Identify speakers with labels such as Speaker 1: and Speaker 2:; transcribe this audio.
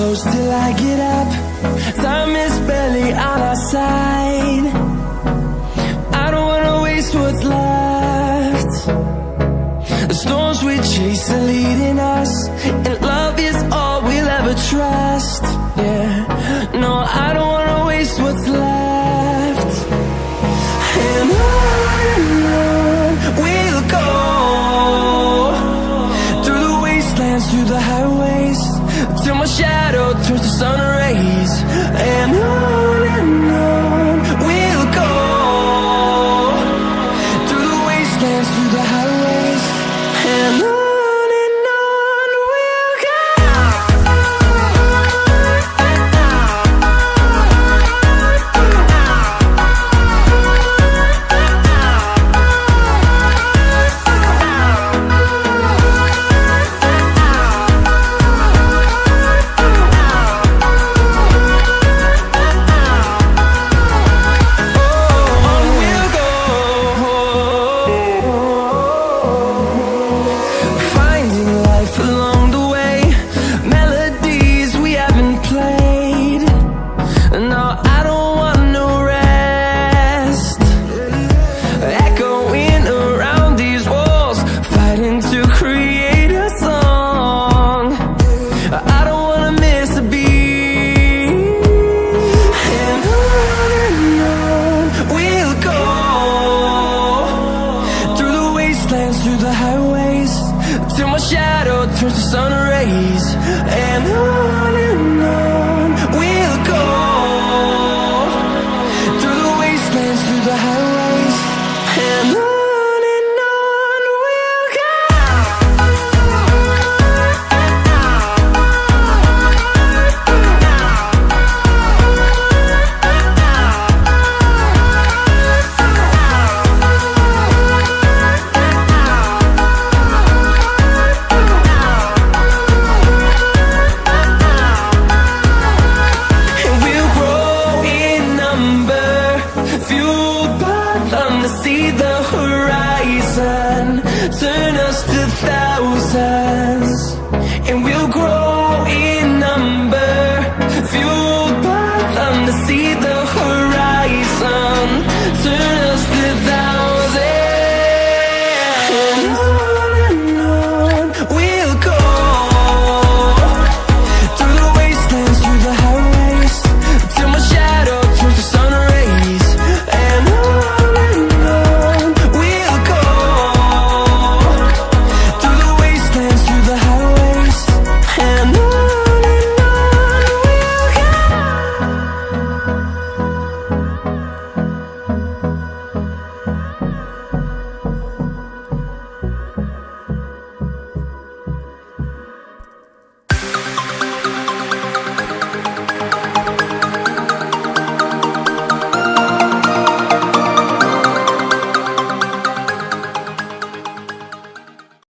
Speaker 1: close till I get up. Time is barely on our side. I don't wanna waste what's left. The storms we chase are leading us, and love is all we'll ever trust. Yeah, no, I don't wanna waste what's left. And on we'll go, through the wastelands, through the highways, till my shadow turns to sun rays. And on we'll go, through the wastelands, through the highways, and on we'll go. Through the highways, till my shadow turns to sun